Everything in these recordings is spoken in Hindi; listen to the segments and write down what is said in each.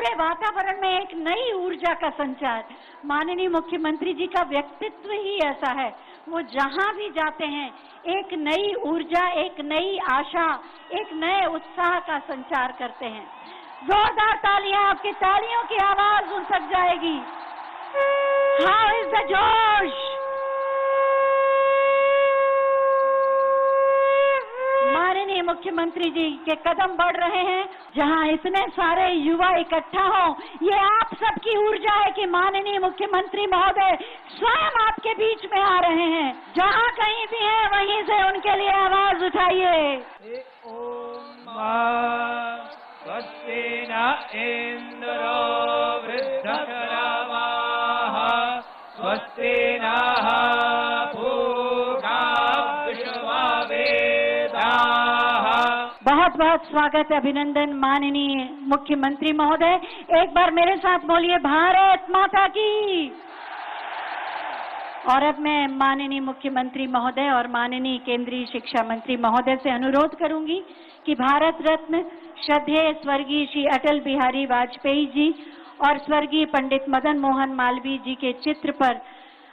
पूरे वातावरण में एक नई ऊर्जा का संचार। माननीय मुख्यमंत्री जी का व्यक्तित्व ही ऐसा है, वो जहां भी जाते हैं एक नई ऊर्जा, एक नई आशा, एक नए उत्साह का संचार करते हैं। जोरदार तालियां, आपकी तालियों की आवाज उन तक जाएगी। हाउ इज द जोश? माननीय मुख्यमंत्री जी के कदम बढ़ रहे हैं, जहां इतने सारे युवा इकट्ठा हो, ये आप सबकी ऊर्जा है कि माननीय मुख्यमंत्री महोदय स्वयं आपके बीच में आ रहे हैं। जहां कहीं भी हैं वहीं से उनके लिए आवाज उठाइए। ओम स्वस्ति न इंद्रो वृद्धश्रवाः स्वस्ति नः पूषा विश्ववेदाः। बहुत बहुत स्वागत, अभिनंदन माननीय मुख्यमंत्री महोदय। एक बार मेरे साथ बोलिए, भारत माता की। और अब मैं माननीय मुख्यमंत्री महोदय और माननीय केंद्रीय शिक्षा मंत्री महोदय से अनुरोध करूंगी कि भारत रत्न श्रद्धेय स्वर्गीय श्री अटल बिहारी वाजपेयी जी और स्वर्गीय पंडित मदन मोहन मालवीय जी के चित्र पर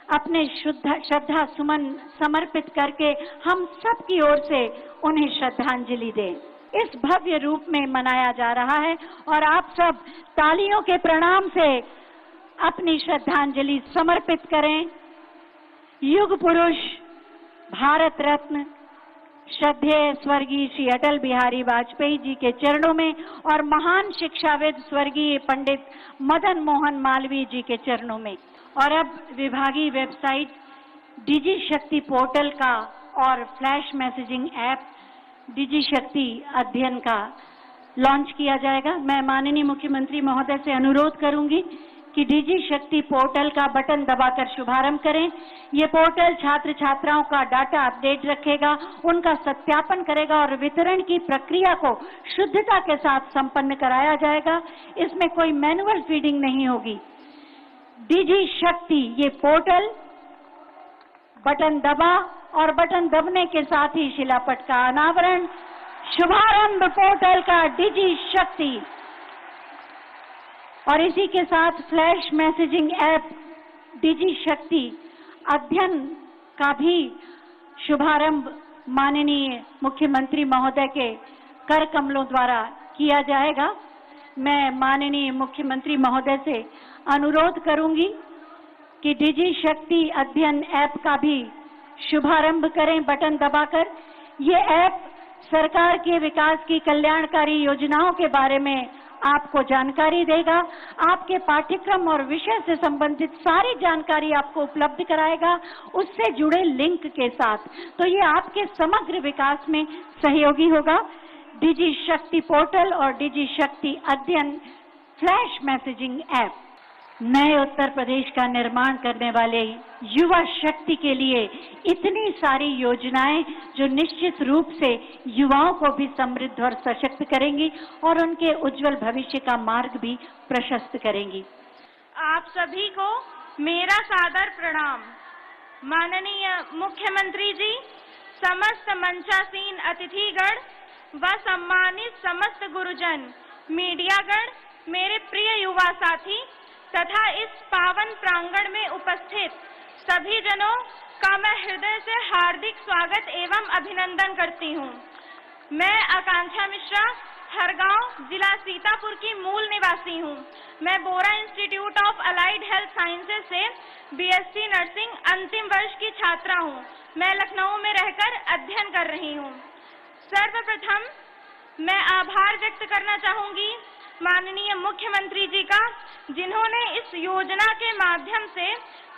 अपने श्रद्धा सुमन समर्पित करके हम सब की ओर से उन्हें श्रद्धांजलि दें। इस भव्य रूप में मनाया जा रहा है और आप सब तालियों के प्रणाम से अपनी श्रद्धांजलि समर्पित करें युग पुरुष भारत रत्न श्रद्धेय स्वर्गीय श्री अटल बिहारी वाजपेयी जी के चरणों में और महान शिक्षाविद स्वर्गीय पंडित मदन मोहन मालवीय जी के चरणों में। और अब विभागीय वेबसाइट डिजी शक्ति पोर्टल का और फ्लैश मैसेजिंग ऐप डिजी शक्ति अध्ययन का लॉन्च किया जाएगा। मैं माननीय मुख्यमंत्री महोदय से अनुरोध करूंगी कि डिजी शक्ति पोर्टल का बटन दबाकर शुभारंभ करें। ये पोर्टल छात्र छात्राओं का डाटा अपडेट रखेगा, उनका सत्यापन करेगा और वितरण की प्रक्रिया को शुद्धता के साथ संपन्न कराया जाएगा। इसमें कोई मैनुअल फीडिंग नहीं होगी। डिजी शक्ति ये पोर्टल, बटन दबा और बटन दबने के साथ ही शिलापट का अनावरण, शुभारंभ पोर्टल का डिजी शक्ति। और इसी के साथ फ्लैश मैसेजिंग ऐप डिजी शक्ति अध्ययन का भी शुभारंभ माननीय मुख्यमंत्री महोदय के कर कमलों द्वारा किया जाएगा। मैं माननीय मुख्यमंत्री महोदय से अनुरोध करूंगी कि डिजी शक्ति अध्ययन ऐप का भी शुभारंभ करें बटन दबाकर। ये ऐप सरकार के विकास की कल्याणकारी योजनाओं के बारे में आपको जानकारी देगा, आपके पाठ्यक्रम और विषय से संबंधित सारी जानकारी आपको उपलब्ध कराएगा, उससे जुड़े लिंक के साथ। तो ये आपके समग्र विकास में सहयोगी होगा। डिजी शक्ति पोर्टल और डिजी शक्ति अध्ययन फ्लैश मैसेजिंग ऐप नए उत्तर प्रदेश का निर्माण करने वाले युवा शक्ति के लिए इतनी सारी योजनाएं जो निश्चित रूप से युवाओं को भी समृद्ध और सशक्त करेंगी और उनके उज्जवल भविष्य का मार्ग भी प्रशस्त करेंगी। आप सभी को मेरा सादर प्रणाम। माननीय मुख्यमंत्री जी, समस्त मंचासीन अतिथिगण व सम्मानित समस्त गुरुजन, मीडियागण, मेरे प्रिय युवा साथी तथा इस पावन प्रांगण में उपस्थित सभी जनों का मैं हृदय से हार्दिक स्वागत एवं अभिनंदन करती हूँ। मैं आकांक्षा मिश्रा, हरगांव, जिला सीतापुर की मूल निवासी हूँ। मैं Bora institute of allied health sciences से बीएससी नर्सिंग अंतिम वर्ष की छात्रा हूँ। मैं लखनऊ में रहकर अध्ययन कर रही हूँ। सर्वप्रथम मैं आभार व्यक्त करना चाहूंगी माननीय मुख्यमंत्री जी का, जिन्होंने इस योजना के माध्यम से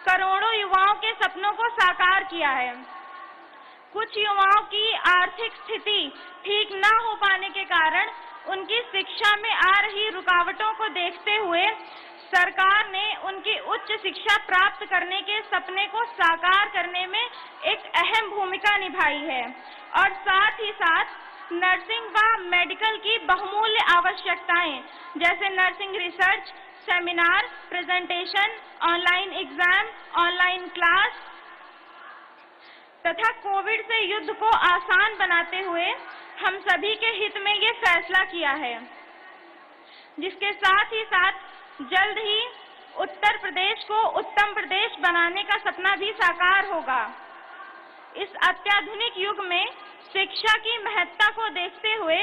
करोड़ों युवाओं के सपनों को साकार किया है। कुछ युवाओं की आर्थिक स्थिति ठीक न हो पाने के कारण उनकी शिक्षा में आ रही रुकावटों को देखते हुए सरकार ने उनकी उच्च शिक्षा प्राप्त करने के सपने को साकार करने में एक अहम भूमिका निभाई है और साथ ही साथ नर्सिंग व मेडिकल की बहुमूल्य आवश्यकताएं जैसे nursing research, seminar, presentation, online exam, online class तथा कोविड से युद्ध को आसान बनाते हुए हम सभी के हित में ये फैसला किया है। जिसके साथ ही साथ जल्द ही उत्तर प्रदेश को उत्तम प्रदेश बनाने का सपना भी साकार होगा। इस अत्याधुनिक युग में शिक्षा की महत्ता को देखते हुए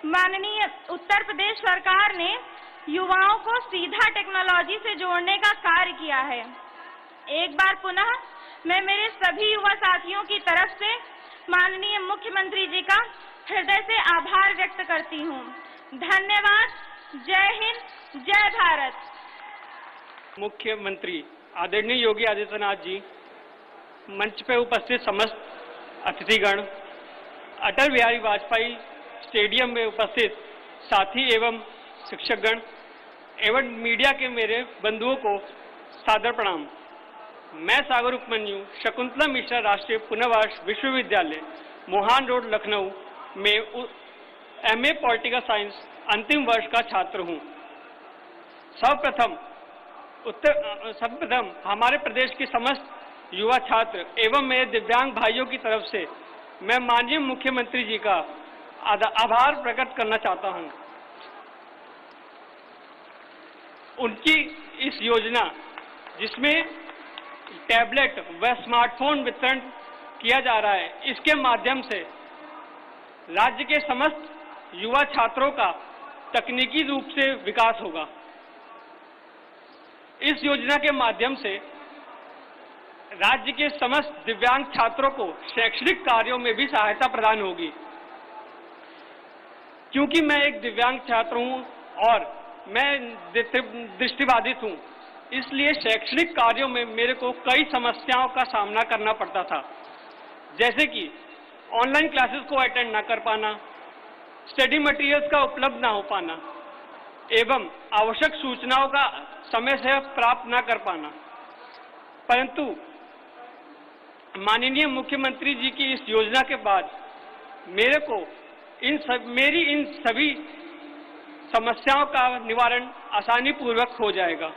माननीय उत्तर प्रदेश सरकार ने युवाओं को सीधा टेक्नोलॉजी से जोड़ने का कार्य किया है। एक बार पुनः मैं मेरे सभी युवा साथियों की तरफ से माननीय मुख्यमंत्री जी का हृदय से आभार व्यक्त करती हूँ। धन्यवाद। जय हिंद, जय भारत। मुख्यमंत्री आदरणीय योगी आदित्यनाथ जी, मंच पर उपस्थित समस्त अतिथिगण, अटल बिहारी वाजपेयी स्टेडियम में उपस्थित साथी एवं शिक्षकगण एवं मीडिया के मेरे बंधुओं को सादर प्रणाम। मैं सागर उपमन्यु शकुंतला मिश्रा राष्ट्रीय पुनर्वास विश्वविद्यालय मोहान रोड लखनऊ में MA पॉलिटिकल साइंस अंतिम वर्ष का छात्र हूं। सर्वप्रथम हमारे प्रदेश के समस्त युवा छात्र एवं मेरे दिव्यांग भाइयों की तरफ से मैं माननीय मुख्यमंत्री जी का आभार प्रकट करना चाहता हूं। उनकी इस योजना जिसमें टैबलेट व स्मार्टफोन वितरण किया जा रहा है, इसके माध्यम से राज्य के समस्त युवा छात्रों का तकनीकी रूप से विकास होगा। इस योजना के माध्यम से राज्य के समस्त दिव्यांग छात्रों को शैक्षणिक कार्यों में भी सहायता प्रदान होगी। क्योंकि मैं एक दिव्यांग छात्र हूं और मैं दृष्टिबाधित हूं, इसलिए शैक्षणिक कार्यों में मेरे को कई समस्याओं का सामना करना पड़ता था, जैसे कि ऑनलाइन क्लासेस को अटेंड ना कर पाना, स्टडी मटेरियल्स का उपलब्ध ना हो पाना एवं आवश्यक सूचनाओं का समय से प्राप्त ना कर पाना। परंतु माननीय मुख्यमंत्री जी की इस योजना के बाद मेरे को मेरी इन सभी समस्याओं का निवारण आसानी पूर्वक हो जाएगा।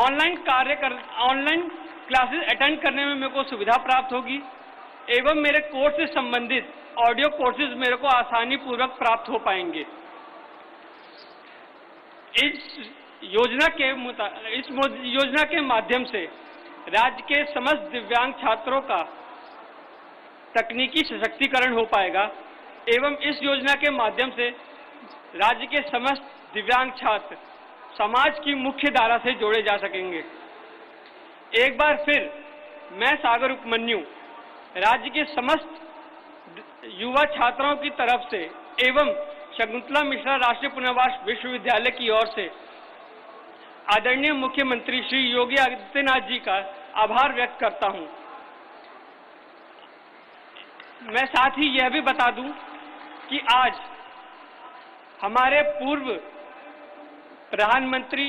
ऑनलाइन क्लासेस अटेंड करने में मेरे को सुविधा प्राप्त होगी एवं मेरे कोर्स से संबंधित ऑडियो कोर्सेज मेरे को आसानी पूर्वक प्राप्त हो पाएंगे। इस योजना के माध्यम से राज्य के समस्त दिव्यांग छात्रों का तकनीकी सशक्तिकरण हो पाएगा एवं इस योजना के माध्यम से राज्य के समस्त दिव्यांग छात्र समाज की मुख्य धारा से जोड़े जा सकेंगे। एक बार फिर मैं सागर उपमन्यु राज्य के समस्त युवा छात्रों की तरफ से एवं शकुंतला मिश्रा राष्ट्रीय पुनर्वास विश्वविद्यालय की ओर से आदरणीय मुख्यमंत्री श्री योगी आदित्यनाथ जी का आभार व्यक्त करता हूं। मैं साथ ही यह भी बता दूं कि आज हमारे पूर्व प्रधानमंत्री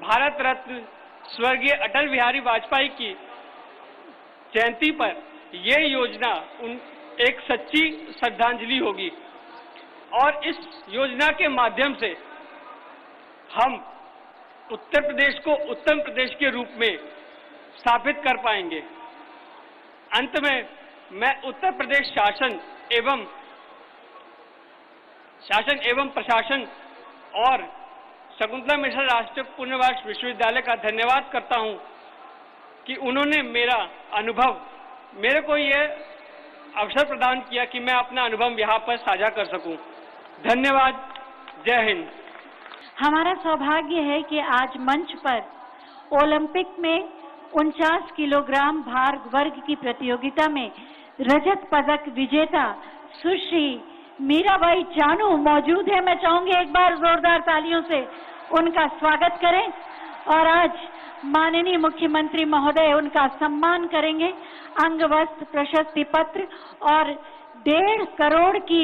भारत रत्न स्वर्गीय अटल बिहारी वाजपेयी की जयंती पर यह योजना एक सच्ची श्रद्धांजलि होगी और इस योजना के माध्यम से हम उत्तर प्रदेश को उत्तम प्रदेश के रूप में स्थापित कर पाएंगे। अंत में मैं उत्तर प्रदेश शासन एवं प्रशासन और शकुंतला मिश्रा राष्ट्रीय पुनर्वास विश्वविद्यालय का धन्यवाद करता हूं कि उन्होंने मेरे को यह अवसर प्रदान किया कि मैं अपना अनुभव यहाँ पर साझा कर सकूं। धन्यवाद। जय हिंद। हमारा सौभाग्य है कि आज मंच पर ओलंपिक में 49 किलोग्राम भार वर्ग की प्रतियोगिता में रजत पदक विजेता सुश्री मीराबाई चानू मौजूद है। मैं चाहूंगी एक बार जोरदार तालियों से उनका स्वागत करें और आज माननीय मुख्यमंत्री महोदय उनका सम्मान करेंगे। अंग वस्त्र, प्रशस्ति पत्र और 1.5 करोड़ की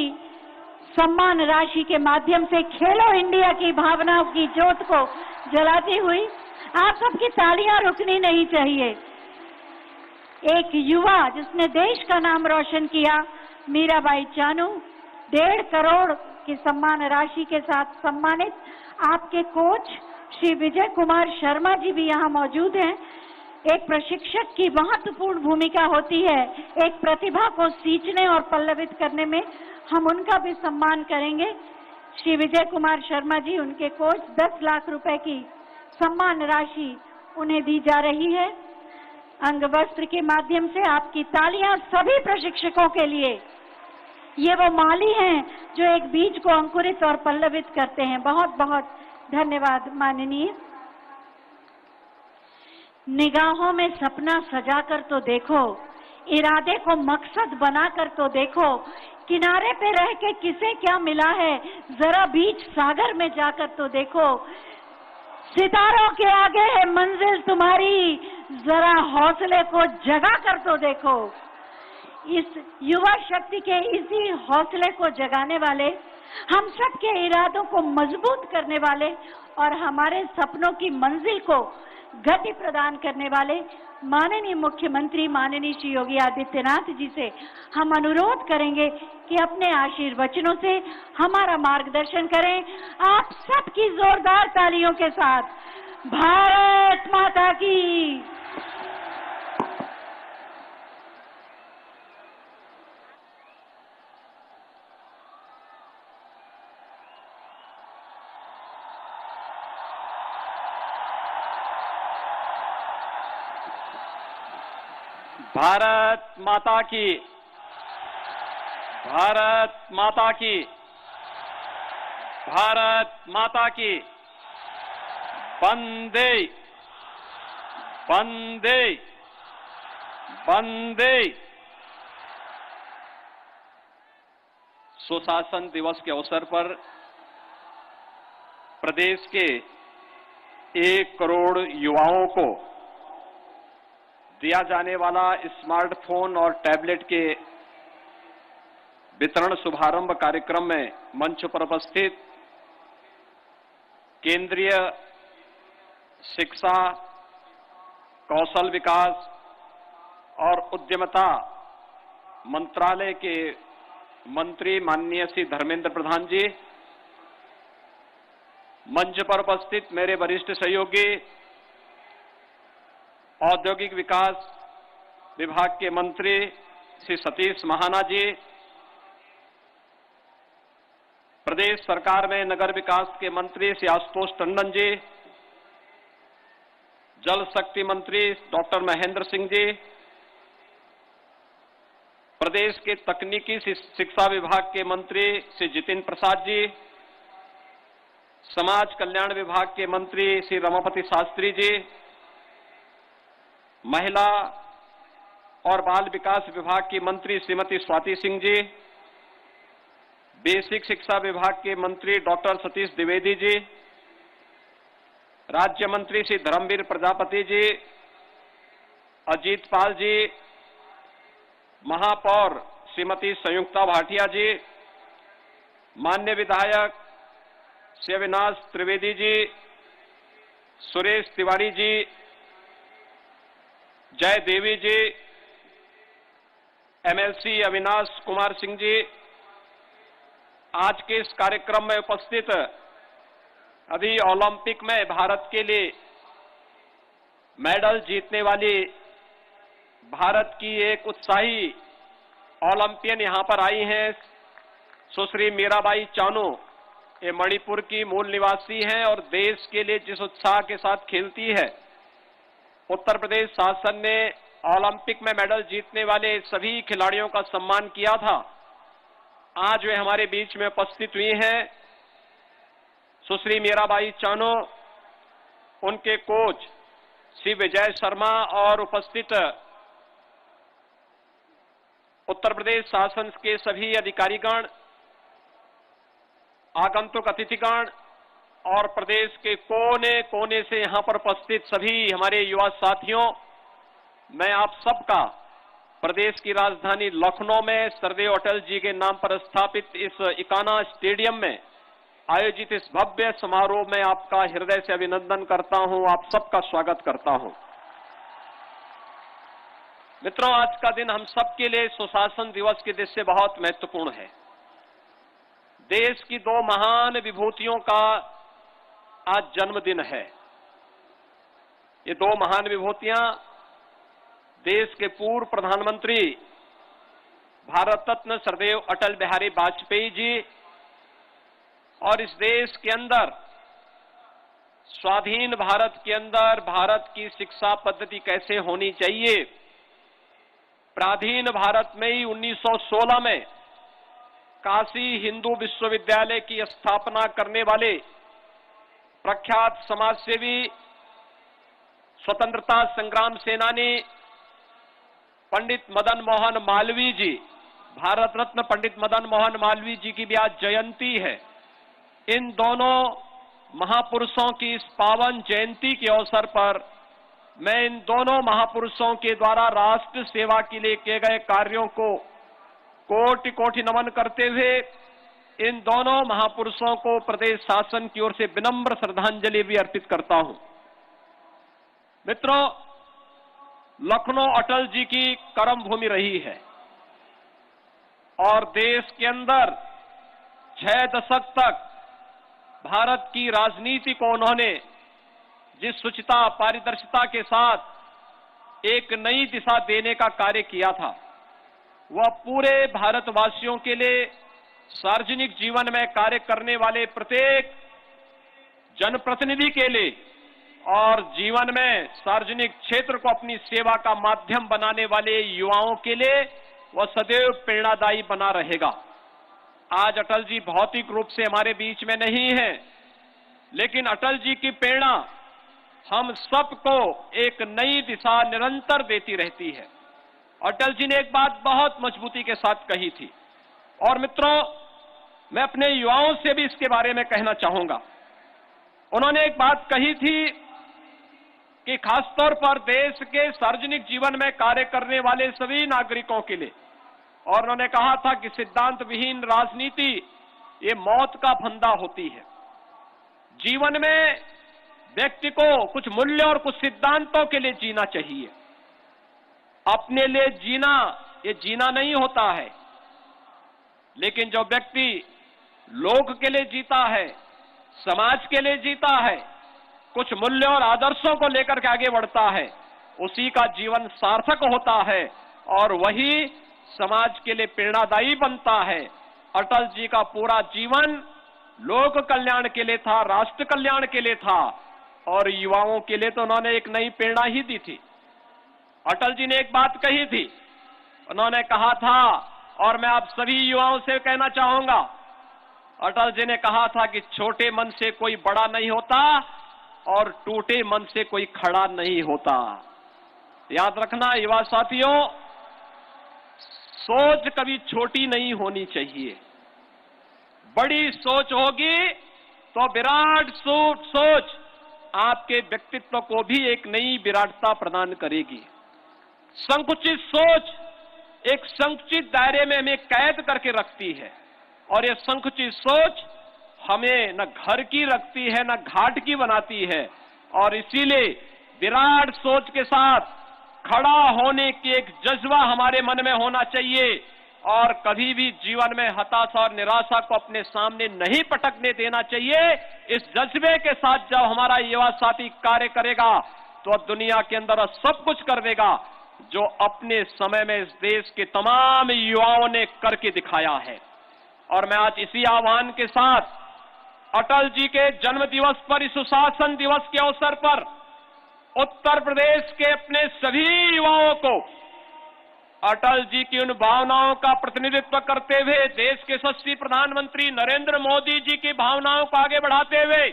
सम्मान राशि के माध्यम से खेलो इंडिया की भावनाओं की ज्योत को जलाती हुई आप सबकी तालियां रुकनी नहीं चाहिए। एक युवा जिसने देश का नाम रोशन किया, मीराबाई चानू, 1.5 करोड़ की सम्मान राशि के साथ सम्मानित। आपके कोच श्री विजय कुमार शर्मा जी भी यहाँ मौजूद हैं। एक प्रशिक्षक की महत्वपूर्ण भूमिका होती है एक प्रतिभा को सींचने और पल्लवित करने में, हम उनका भी सम्मान करेंगे। श्री विजय कुमार शर्मा जी, उनके कोच 10 लाख रुपए की सम्मान राशि उन्हें दी जा रही है। अंग वस्त्र के माध्यम से आपकी तालियां सभी प्रशिक्षकों के लिए। ये वो माली हैं जो एक बीज को अंकुरित और पल्लवित करते हैं। बहुत बहुत धन्यवाद माननीय। निगाहों में सपना सजाकर तो देखो, इरादे को मकसद बनाकर तो देखो, किनारे पे रह के किसे क्या मिला है, जरा बीच सागर में जाकर तो देखो। सितारों के आगे है मंजिल तुम्हारी, जरा हौसले को जगा कर तो देखो। इस युवा शक्ति के इसी हौसले को जगाने वाले, हम सबके इरादों को मजबूत करने वाले और हमारे सपनों की मंजिल को गति प्रदान करने वाले माननीय मुख्यमंत्री माननीय श्री योगी आदित्यनाथ जी से हम अनुरोध करेंगे कि अपने आशीर्वचनों से हमारा मार्गदर्शन करें। आप सबकी जोरदार तालियों के साथ भारत माता की। भारत माता की, भारत माता की, भारत माता की। वंदे वंदे वंदे। सुशासन दिवस के अवसर पर प्रदेश के 1 करोड़ युवाओं को दिया जाने वाला स्मार्टफोन और टैबलेट के वितरण शुभारंभ कार्यक्रम में मंच पर उपस्थित केंद्रीय शिक्षा, कौशल विकास और उद्यमिता मंत्रालय के मंत्री माननीय श्री धर्मेंद्र प्रधान जी, मंच पर उपस्थित मेरे वरिष्ठ सहयोगी औद्योगिक विकास विभाग के मंत्री श्री सतीश महाना जी, प्रदेश सरकार में नगर विकास के मंत्री श्री आशुतोष टंडन जी, जल शक्ति मंत्री डॉक्टर महेंद्र सिंह जी, प्रदेश के तकनीकी शिक्षा विभाग के मंत्री श्री जितिन प्रसाद जी, समाज कल्याण विभाग के मंत्री श्री रमापति शास्त्री जी, महिला और बाल विकास विभाग की मंत्री श्रीमती स्वाति सिंह जी, बेसिक शिक्षा विभाग के मंत्री डॉक्टर सतीश द्विवेदी जी, राज्य मंत्री श्री धर्मवीर प्रजापति जी, अजीत पाल जी, महापौर श्रीमती संयुक्ता भाटिया जी, मान्य विधायक श्री अविनाश त्रिवेदी जी, सुरेश तिवारी जी, जय देवी जी, एमएलसी अविनाश कुमार सिंह जी, आज के इस कार्यक्रम में उपस्थित अभी ओलंपिक में भारत के लिए मेडल जीतने वाली भारत की एक उत्साही ओलंपियन यहां पर आई हैं, सुश्री मीराबाई चानू। ये मणिपुर की मूल निवासी हैं और देश के लिए जिस उत्साह के साथ खेलती है, उत्तर प्रदेश शासन ने ओलंपिक में मेडल जीतने वाले सभी खिलाड़ियों का सम्मान किया था। आज वे हमारे बीच में उपस्थित हुई हैं। सुश्री मीराबाई चानू, उनके कोच श्री विजय शर्मा और उपस्थित उत्तर प्रदेश शासन के सभी अधिकारीगण, आगंतुक अतिथिगण और प्रदेश के कोने कोने से यहां पर उपस्थित सभी हमारे युवा साथियों, मैं आप सबका प्रदेश की राजधानी लखनऊ में सरदेव अटल जी के नाम पर स्थापित इस इकाना स्टेडियम में आयोजित इस भव्य समारोह में आपका हृदय से अभिनंदन करता हूं, आप सबका स्वागत करता हूं। मित्रों, आज का दिन हम सबके लिए सुशासन दिवस के दृष्टि से बहुत महत्वपूर्ण है। देश की 2 महान विभूतियों का आज जन्मदिन है। ये 2 महान विभूतियां देश के पूर्व प्रधानमंत्री भारत रत्न सरदेव अटल बिहारी वाजपेयी जी और इस देश के अंदर, स्वाधीन भारत के अंदर भारत की शिक्षा पद्धति कैसे होनी चाहिए, पराधीन भारत में ही 1916 में काशी हिंदू विश्वविद्यालय की स्थापना करने वाले प्रख्यात समाजसेवी, स्वतंत्रता संग्राम सेनानी पंडित मदन मोहन मालवीय जी, भारत रत्न पंडित मदन मोहन मालवीय जी की भी आज जयंती है। इन दोनों महापुरुषों की इस पावन जयंती के अवसर पर मैं इन दोनों महापुरुषों के द्वारा राष्ट्र सेवा के लिए किए गए कार्यों को कोटि कोटि नमन करते हुए इन दोनों महापुरुषों को प्रदेश शासन की ओर से विनम्र श्रद्धांजलि भी अर्पित करता हूं। मित्रों, लखनऊ अटल जी की कर्म भूमि रही है और देश के अंदर 6 दशक तक भारत की राजनीति को उन्होंने जिस शुचिता पारदर्शिता के साथ एक नई दिशा देने का कार्य किया था, वह पूरे भारतवासियों के लिए सार्वजनिक जीवन में कार्य करने वाले प्रत्येक जनप्रतिनिधि के लिए और जीवन में सार्वजनिक क्षेत्र को अपनी सेवा का माध्यम बनाने वाले युवाओं के लिए वह सदैव प्रेरणादायी बना रहेगा। आज अटल जी भौतिक रूप से हमारे बीच में नहीं है, लेकिन अटल जी की प्रेरणा हम सबको एक नई दिशा निरंतर देती रहती है। अटल जी ने एक बात बहुत मजबूती के साथ कही थी और मित्रों, मैं अपने युवाओं से भी इसके बारे में कहना चाहूंगा। उन्होंने एक बात कही थी कि खासतौर पर देश के सार्वजनिक जीवन में कार्य करने वाले सभी नागरिकों के लिए, और उन्होंने कहा था कि सिद्धांत विहीन राजनीति ये मौत का फंदा होती है। जीवन में व्यक्ति को कुछ मूल्य और कुछ सिद्धांतों के लिए जीना चाहिए। अपने लिए जीना ये जीना नहीं होता है, लेकिन जो व्यक्ति लोक के लिए जीता है, समाज के लिए जीता है, कुछ मूल्य और आदर्शों को लेकर के आगे बढ़ता है, उसी का जीवन सार्थक होता है और वही समाज के लिए प्रेरणादायी बनता है। अटल जी का पूरा जीवन लोक कल्याण के लिए था, राष्ट्र कल्याण के लिए था और युवाओं के लिए तो उन्होंने एक नई प्रेरणा ही दी थी। अटल जी ने एक बात कही थी, उन्होंने कहा था, और मैं आप सभी युवाओं से कहना चाहूंगा, अटल जी ने कहा था कि छोटे मन से कोई बड़ा नहीं होता और टूटे मन से कोई खड़ा नहीं होता। याद रखना युवा साथियों, सोच कभी छोटी नहीं होनी चाहिए। बड़ी सोच होगी तो विराट सोच आपके व्यक्तित्व को भी एक नई विराटता प्रदान करेगी। संकुचित सोच एक संकुचित दायरे में हमें कैद करके रखती है और ये संकुचित सोच हमें न घर की रखती है न घाट की बनाती है। और इसीलिए विराट सोच के साथ खड़ा होने की एक जज्बा हमारे मन में होना चाहिए और कभी भी जीवन में हताशा और निराशा को अपने सामने नहीं पटकने देना चाहिए। इस जज्बे के साथ जब हमारा युवा साथी कार्य करेगा तो दुनिया के अंदर सब कुछ कर देगा जो अपने समय में इस देश के तमाम युवाओं ने करके दिखाया है। और मैं आज इसी आह्वान के साथ अटल जी के जन्म दिवस पर, इस सुशासन दिवस के अवसर पर उत्तर प्रदेश के अपने सभी युवाओं को अटल जी की उन भावनाओं का प्रतिनिधित्व करते हुए, देश के यशस्वी प्रधानमंत्री नरेंद्र मोदी जी की भावनाओं को आगे बढ़ाते हुए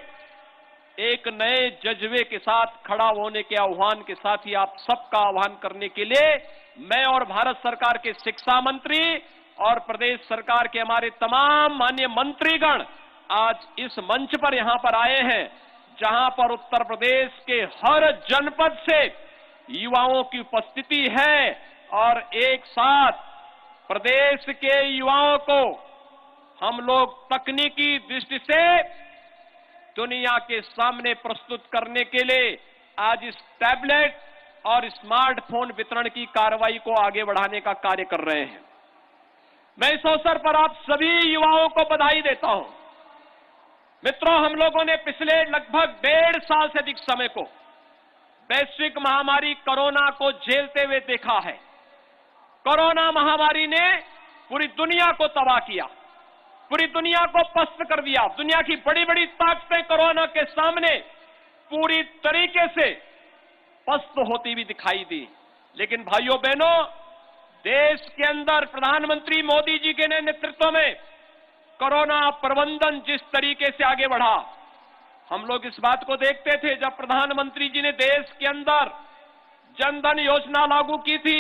एक नए जज्बे के साथ खड़ा होने के आह्वान के साथ ही आप सबका आह्वान करने के लिए मैं और भारत सरकार के शिक्षा मंत्री और प्रदेश सरकार के हमारे तमाम माननीय मंत्रीगण आज इस मंच पर यहां पर आए हैं, जहां पर उत्तर प्रदेश के हर जनपद से युवाओं की उपस्थिति है और एक साथ प्रदेश के युवाओं को हम लोग तकनीकी दृष्टि से दुनिया के सामने प्रस्तुत करने के लिए आज इस टैबलेट और स्मार्टफोन वितरण की कार्रवाई को आगे बढ़ाने का कार्य कर रहे हैं। मैं इस अवसर पर आप सभी युवाओं को बधाई देता हूं। मित्रों, हम लोगों ने पिछले लगभग 1.5 साल से अधिक समय को वैश्विक महामारी कोरोना को झेलते हुए देखा है। कोरोना महामारी ने पूरी दुनिया को तबाह किया, पूरी दुनिया को पस्त कर दिया। दुनिया की बड़ी बड़ी ताकतें कोरोना के सामने पूरी तरीके से पस्त होती हुई दिखाई दी। लेकिन भाइयों बहनों, देश के अंदर प्रधानमंत्री मोदी जी के नेतृत्व में कोरोना प्रबंधन जिस तरीके से आगे बढ़ा, हम लोग इस बात को देखते थे। जब प्रधानमंत्री जी ने देश के अंदर जनधन योजना लागू की थी,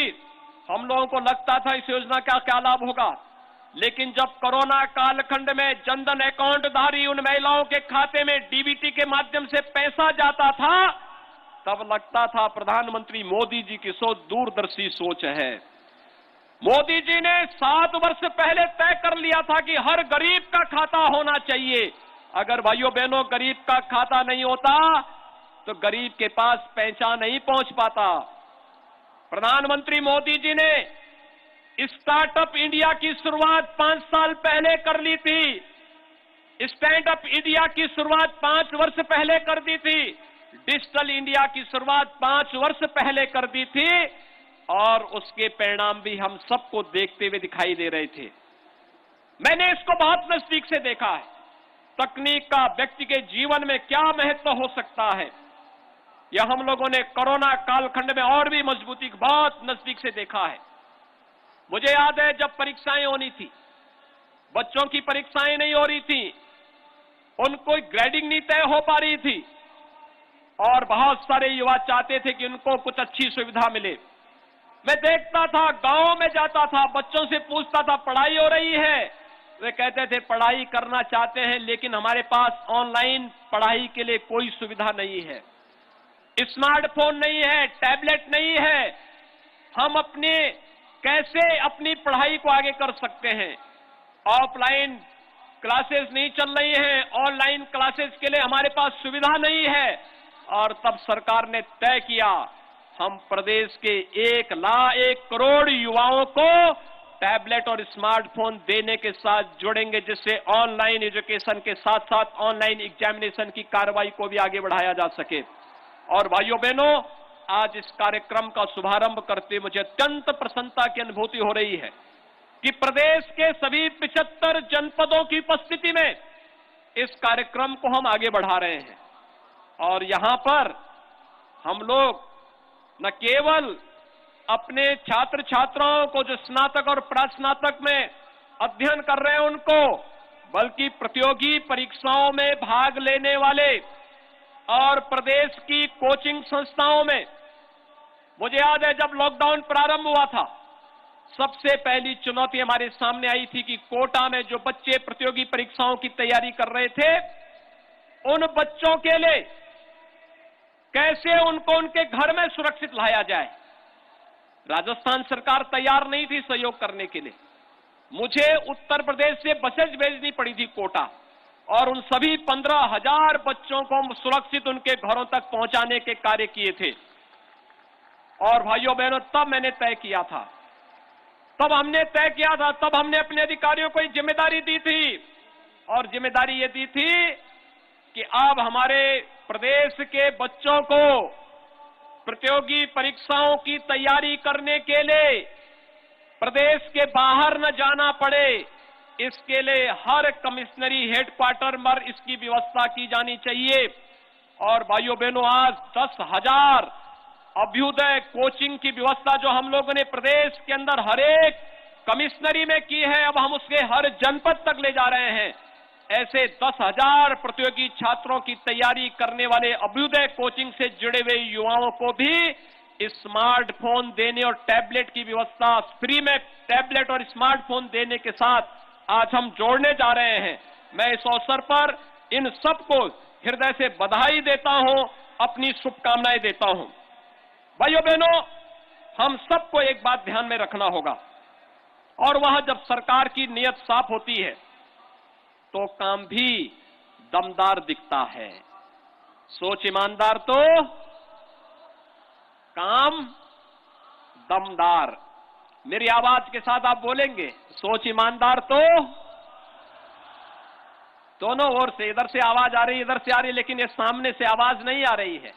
हम लोगों को लगता था इस योजना का क्या लाभ होगा। लेकिन जब कोरोना कालखंड में जनधन अकाउंटधारी उन महिलाओं के खाते में डीबीटी के माध्यम से पैसा जाता था, तब लगता था प्रधानमंत्री मोदी जी की सोच दूरदर्शी सोच है। मोदी जी ने 7 वर्ष पहले तय कर लिया था कि हर गरीब का खाता होना चाहिए। अगर भाइयों बहनों गरीब का खाता नहीं होता तो गरीब के पास पैसा नहीं पहुंच पाता। प्रधानमंत्री मोदी जी ने स्टार्टअप इंडिया की शुरुआत 5 साल पहले कर ली थी। स्टैंडअप इंडिया की शुरुआत 5 वर्ष पहले कर दी थी। डिजिटल इंडिया की शुरुआत 5 वर्ष पहले कर दी थी और उसके परिणाम भी हम सबको देखते हुए दिखाई दे रहे थे। मैंने इसको बहुत नजदीक से देखा है। तकनीक का व्यक्ति के जीवन में क्या महत्व हो सकता है, यह हम लोगों ने कोरोना कालखंड में और भी मजबूती बहुत नजदीक से देखा है। मुझे याद है जब परीक्षाएं होनी थी, बच्चों की परीक्षाएं नहीं हो रही थी, उनको ग्रेडिंग नहीं तय हो पा रही थी और बहुत सारे युवा चाहते थे कि उनको कुछ अच्छी सुविधा मिले। मैं देखता था, गांव में जाता था, बच्चों से पूछता था पढ़ाई हो रही है, वे कहते थे पढ़ाई करना चाहते हैं लेकिन हमारे पास ऑनलाइन पढ़ाई के लिए कोई सुविधा नहीं है, स्मार्टफोन नहीं है, टैबलेट नहीं है, हम कैसे अपनी पढ़ाई को आगे कर सकते हैं। ऑफलाइन क्लासेस नहीं चल रही हैं, ऑनलाइन क्लासेस के लिए हमारे पास सुविधा नहीं है। और तब सरकार ने तय किया हम प्रदेश के 1 करोड़ युवाओं को टैबलेट और स्मार्टफोन देने के साथ जोड़ेंगे, जिससे ऑनलाइन एजुकेशन के साथ साथ ऑनलाइन एग्जामिनेशन की कार्रवाई को भी आगे बढ़ाया जा सके। और भाइयों बहनों, आज इस कार्यक्रम का शुभारंभ करते मुझे अत्यंत प्रसन्नता की अनुभूति हो रही है कि प्रदेश के सभी 75 जनपदों की उपस्थिति में इस कार्यक्रम को हम आगे बढ़ा रहे हैं। और यहां पर हम लोग न केवल अपने छात्र छात्राओं को जो स्नातक और प्रास्नातक में अध्ययन कर रहे हैं उनको, बल्कि प्रतियोगी परीक्षाओं में भाग लेने वाले और प्रदेश की कोचिंग संस्थाओं में, मुझे याद है जब लॉकडाउन प्रारंभ हुआ था, सबसे पहली चुनौती हमारे सामने आई थी कि कोटा में जो बच्चे प्रतियोगी परीक्षाओं की तैयारी कर रहे थे, उन बच्चों के लिए कैसे उनको उनके घर में सुरक्षित लाया जाए। राजस्थान सरकार तैयार नहीं थी सहयोग करने के लिए। मुझे उत्तर प्रदेश से बसेज भेजनी पड़ी थी कोटा, और उन सभी 15,000 बच्चों को सुरक्षित उनके घरों तक पहुंचाने के कार्य किए थे। और भाइयों बहनों, तब मैंने तय किया था, तब हमने अपने अधिकारियों को जिम्मेदारी दी थी, और जिम्मेदारी ये दी थी कि अब हमारे प्रदेश के बच्चों को प्रतियोगी परीक्षाओं की तैयारी करने के लिए प्रदेश के बाहर न जाना पड़े, इसके लिए हर कमिश्नरी हेडक्वार्टर पर इसकी व्यवस्था की जानी चाहिए। और भाइयों बहनों, आज 10,000 अभ्युदय कोचिंग की व्यवस्था जो हम लोगों ने प्रदेश के अंदर हर एक कमिश्नरी में की है, अब हम उसके हर जनपद तक ले जा रहे हैं। ऐसे 10,000 प्रतियोगी छात्रों की तैयारी करने वाले अभ्युदय कोचिंग से जुड़े हुए युवाओं को भी स्मार्टफोन देने और टैबलेट की व्यवस्था, फ्री में टैबलेट और स्मार्टफोन देने के साथ आज हम जोड़ने जा रहे हैं। मैं इस अवसर पर इन सबको हृदय से बधाई देता हूं, अपनी शुभकामनाएं देता हूं। भाइयों बहनों, हम सबको एक बात ध्यान में रखना होगा, और वह जब सरकार की नीयत साफ होती है तो काम भी दमदार दिखता है। सोच ईमानदार तो काम दमदार। मेरी आवाज के साथ आप बोलेंगे, सोच ईमानदार तो। दोनों ओर से, इधर से आवाज आ रही है, इधर से आ रही है, लेकिन ये सामने से आवाज नहीं आ रही है।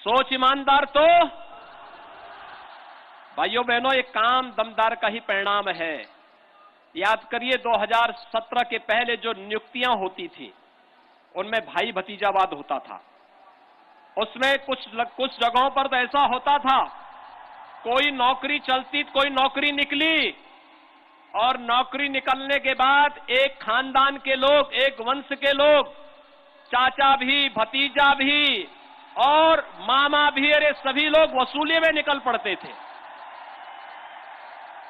सोच ईमानदार तो। भाइयों बहनों, ये काम दमदार का ही परिणाम है। याद करिए 2017 के पहले जो नियुक्तियां होती थी उनमें भाई भतीजावाद होता था। उसमें कुछ जगहों पर तो ऐसा होता था, कोई नौकरी चलती, कोई नौकरी निकली और नौकरी निकलने के बाद एक खानदान के लोग, एक वंश के लोग, चाचा भी, भतीजा भी और मामा भी, अरे सभी लोग वसूली में निकल पड़ते थे।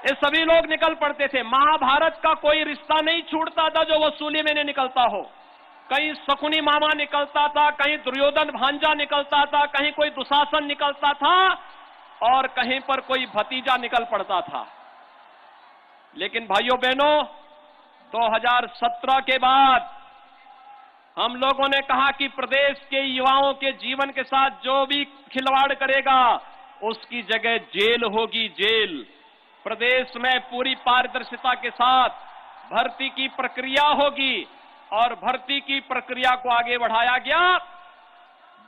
ये सभी लोग निकल पड़ते थे। महाभारत का कोई रिश्ता नहीं छूटता था जो वसूली में नहीं निकलता हो। कहीं शकुनी मामा निकलता था, कहीं दुर्योधन भांजा निकलता था, कहीं कोई दुशासन निकलता था और कहीं पर कोई भतीजा निकल पड़ता था। लेकिन भाइयों बहनों, 2017 के बाद हम लोगों ने कहा कि प्रदेश के युवाओं के जीवन के साथ जो भी खिलवाड़ करेगा उसकी जगह जेल होगी, जेल। प्रदेश में पूरी पारदर्शिता के साथ भर्ती की प्रक्रिया होगी और भर्ती की प्रक्रिया को आगे बढ़ाया गया।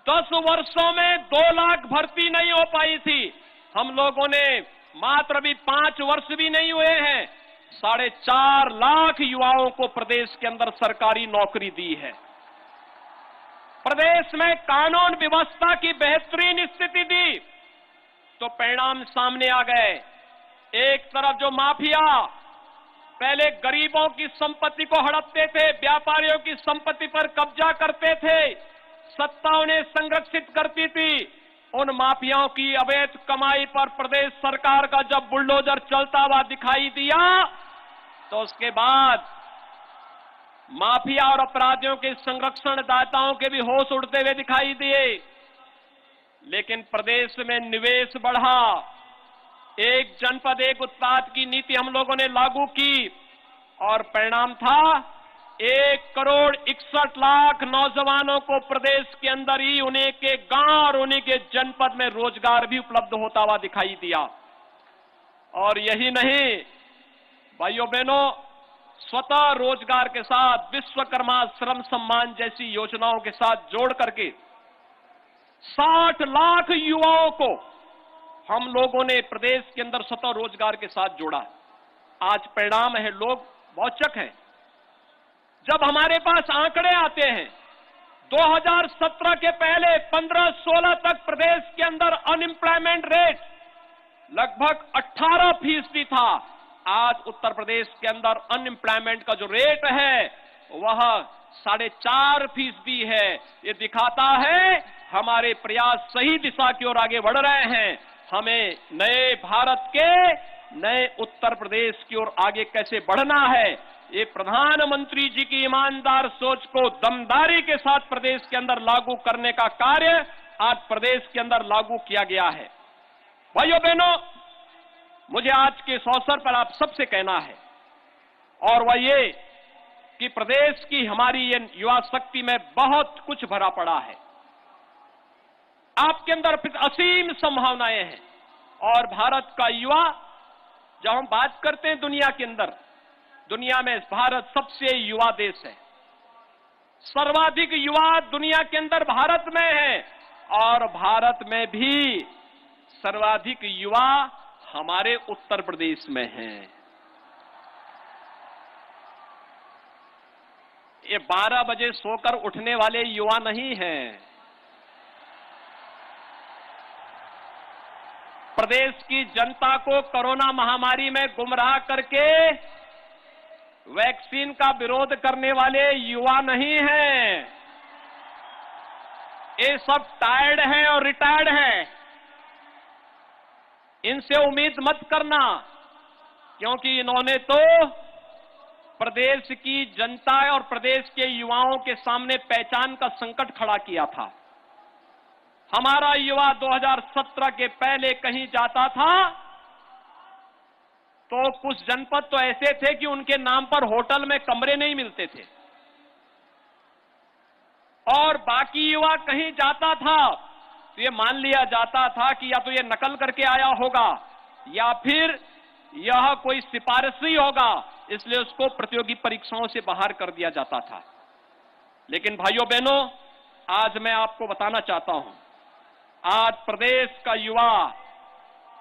10 वर्षों में 2 लाख भर्ती नहीं हो पाई थी। हम लोगों ने मात्र अभी 5 वर्ष भी नहीं हुए हैं, 4.5 लाख युवाओं को प्रदेश के अंदर सरकारी नौकरी दी है। प्रदेश में कानून व्यवस्था की बेहतरीन स्थिति दी तो परिणाम सामने आ गए। एक तरफ जो माफिया पहले गरीबों की संपत्ति को हड़पते थे, व्यापारियों की संपत्ति पर कब्जा करते थे, सत्ता उन्हें संरक्षित करती थी, उन माफियाओं की अवैध कमाई पर प्रदेश सरकार का जब बुलडोजर चलता हुआ दिखाई दिया तो उसके बाद माफिया और अपराधियों के संरक्षणदाताओं के भी होश उड़ते हुए दिखाई दिए। लेकिन प्रदेश में निवेश बढ़ा, एक जनपद एक उत्पाद की नीति हम लोगों ने लागू की और परिणाम था 1,61,00,000 नौजवानों को प्रदेश के अंदर ही उन्हीं के गांव और उन्हीं के जनपद में रोजगार भी उपलब्ध होता हुआ दिखाई दिया। और यही नहीं भाइयों बहनों, स्वतः रोजगार के साथ विश्वकर्मा श्रम सम्मान जैसी योजनाओं के साथ जोड़ करके 60 लाख युवाओं को हम लोगों ने प्रदेश के अंदर स्वतः रोजगार के साथ जोड़ा। आज परिणाम है, लोग औचक हैं। जब हमारे पास आंकड़े आते हैं 2017 के पहले 15-16 तक प्रदेश के अंदर अनएम्प्लॉयमेंट रेट लगभग 18% था। आज उत्तर प्रदेश के अंदर अनएम्प्लॉयमेंट का जो रेट है वह 4.5% है। ये दिखाता है हमारे प्रयास सही दिशा की ओर आगे बढ़ रहे हैं। हमें नए भारत के, नए उत्तर प्रदेश की ओर आगे कैसे बढ़ना है, ये प्रधानमंत्री जी की ईमानदार सोच को दमदारी के साथ प्रदेश के अंदर लागू करने का कार्य आज प्रदेश के अंदर लागू किया गया है। भाइयों बहनों, मुझे आज के इस अवसर पर आप सबसे कहना है और वह ये कि प्रदेश की हमारी ये युवा शक्ति में बहुत कुछ भरा पड़ा है। आपके अंदर असीम संभावनाएं हैं और भारत का युवा, जब हम बात करते हैं दुनिया के अंदर, दुनिया में भारत सबसे युवा देश है। सर्वाधिक युवा दुनिया के अंदर भारत में है और भारत में भी सर्वाधिक युवा हमारे उत्तर प्रदेश में हैं। ये 12 बजे सोकर उठने वाले युवा नहीं हैं। प्रदेश की जनता को कोरोना महामारी में गुमराह करके वैक्सीन का विरोध करने वाले युवा नहीं हैं। ये सब टायर्ड हैं और रिटायर्ड हैं। इनसे उम्मीद मत करना, क्योंकि इन्होंने तो प्रदेश की जनता और प्रदेश के युवाओं के सामने पहचान का संकट खड़ा किया था। हमारा युवा 2017 के पहले कहीं जाता था तो कुछ जनपद तो ऐसे थे कि उनके नाम पर होटल में कमरे नहीं मिलते थे और बाकी युवा कहीं जाता था तो ये मान लिया जाता था कि या तो ये नकल करके आया होगा या फिर यह कोई सिफारिशी होगा, इसलिए उसको प्रतियोगी परीक्षाओं से बाहर कर दिया जाता था। लेकिन भाइयों बहनों, आज मैं आपको बताना चाहता हूं, आज प्रदेश का युवा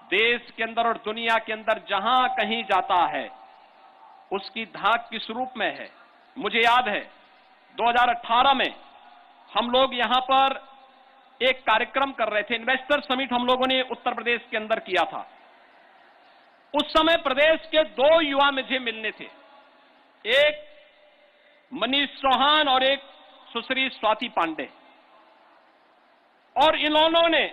देश के अंदर और दुनिया के अंदर जहां कहीं जाता है उसकी धाक किस रूप में है। मुझे याद है 2018 में हम लोग यहां पर एक कार्यक्रम कर रहे थे, इन्वेस्टर समिट हम लोगों ने उत्तर प्रदेश के अंदर किया था। उस समय प्रदेश के 2 युवा मुझे मिलने थे, एक मनीष चौहान और एक सुश्री स्वाति पांडे। और इन्होंने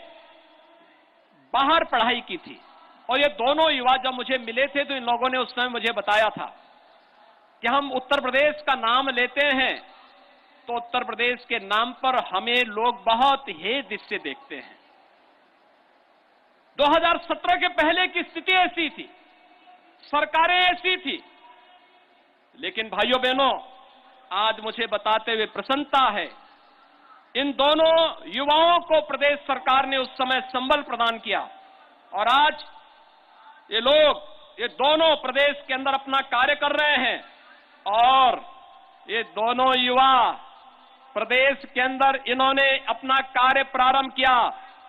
बाहर पढ़ाई की थी और ये दोनों युवा जब मुझे मिले थे तो इन लोगों ने उस समय मुझे बताया था कि हम उत्तर प्रदेश का नाम लेते हैं तो उत्तर प्रदेश के नाम पर हमें लोग बहुत ही दृष्टि देखते हैं। 2017 के पहले की स्थिति ऐसी थी, सरकारें ऐसी थी, लेकिन भाइयों बहनों आज मुझे बताते हुए प्रसन्नता है, इन दोनों युवाओं को प्रदेश सरकार ने उस समय संबल प्रदान किया और आज ये दोनों प्रदेश के अंदर अपना कार्य कर रहे हैं और ये दोनों युवा प्रदेश के अंदर इन्होंने अपना कार्य प्रारंभ किया।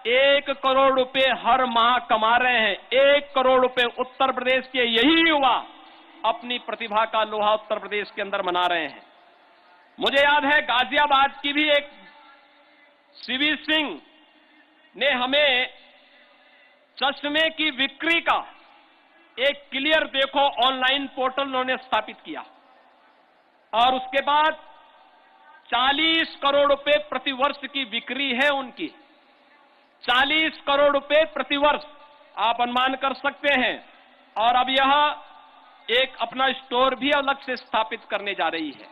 1 करोड़ रुपए हर माह कमा रहे हैं। 1 करोड़ रुपए उत्तर प्रदेश के यही युवा अपनी प्रतिभा का लोहा उत्तर प्रदेश के अंदर बना रहे हैं। मुझे याद है गाजियाबाद की भी एक सीवी सिंह ने हमें चश्मे की बिक्री का एक क्लियर देखो ऑनलाइन पोर्टल उन्होंने स्थापित किया और उसके बाद 40 करोड़ रुपए प्रतिवर्ष की बिक्री है उनकी। 40 करोड़ रुपए प्रतिवर्ष आप अनुमान कर सकते हैं। और अब यह एक अपना स्टोर भी अलग से स्थापित करने जा रही है।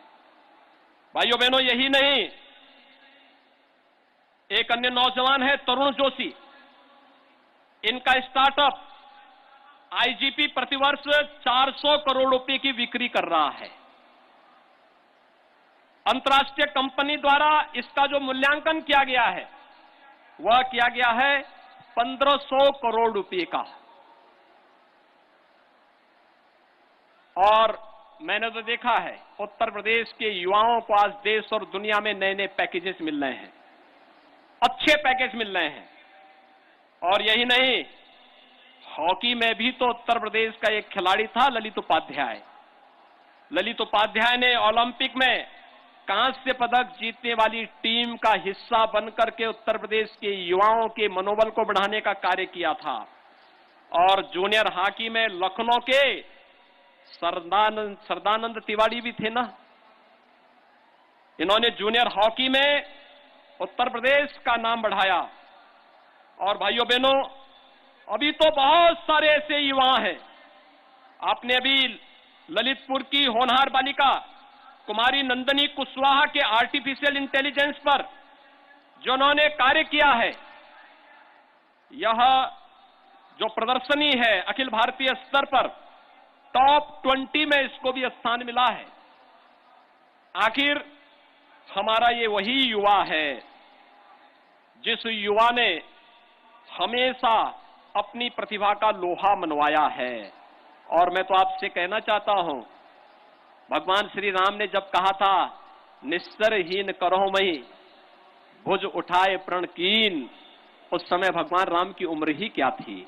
भाइयों बहनों, यही नहीं, एक अन्य नौजवान है तरुण जोशी। इनका स्टार्टअप आईजीपी प्रतिवर्ष 400 करोड़ रुपए की बिक्री कर रहा है। अंतर्राष्ट्रीय कंपनी द्वारा इसका जो मूल्यांकन किया गया है वह किया गया है 1500 करोड़ रुपए का। और मैंने तो देखा है उत्तर प्रदेश के युवाओं को आज देश और दुनिया में नए नए पैकेजेस मिल रहे हैं, अच्छे पैकेज मिल रहे हैं। और यही नहीं, हॉकी में भी तो उत्तर प्रदेश का एक खिलाड़ी था ललित उपाध्याय। ललित उपाध्याय ने ओलंपिक में कांस्य पदक जीतने वाली टीम का हिस्सा बनकर के उत्तर प्रदेश के युवाओं के मनोबल को बढ़ाने का कार्य किया था। और जूनियर हॉकी में लखनऊ के सरदानंद तिवारी भी थे ना, इन्होंने जूनियर हॉकी में उत्तर प्रदेश का नाम बढ़ाया। और भाइयों बहनों, अभी तो बहुत सारे ऐसे युवा हैं। आपने अभी ललितपुर की होनहार बालिका कुमारी नंदनी कुशवाहा के आर्टिफिशियल इंटेलिजेंस पर जो उन्होंने कार्य किया है, यह जो प्रदर्शनी है अखिल भारतीय स्तर पर टॉप 20 में इसको भी स्थान मिला है। आखिर हमारा ये वही युवा है जिस युवा ने हमेशा अपनी प्रतिभा का लोहा मनवाया है। और मैं तो आपसे कहना चाहता हूं, भगवान श्री राम ने जब कहा था निस्सरहीन करो मई भुज उठाए प्रण कीन, उस समय भगवान राम की उम्र ही क्या थी।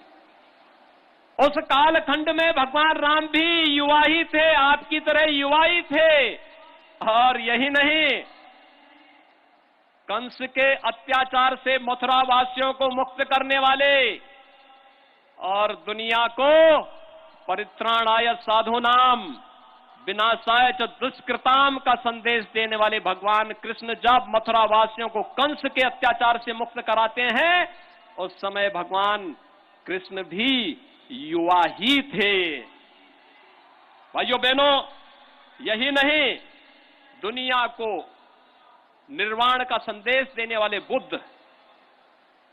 उस कालखंड में भगवान राम भी युवा ही थे, आपकी तरह युवा ही थे। और यही नहीं, कंस के अत्याचार से मथुरा वासियों को मुक्त करने वाले और दुनिया को परित्राणाय साधूनाम विनाशाय च दुष्कृताम का संदेश देने वाले भगवान कृष्ण जब मथुरा वासियों को कंस के अत्याचार से मुक्त कराते हैं, उस समय भगवान कृष्ण भी युवा ही थे। भाइयों बहनों, यही नहीं, दुनिया को निर्वाण का संदेश देने वाले बुद्ध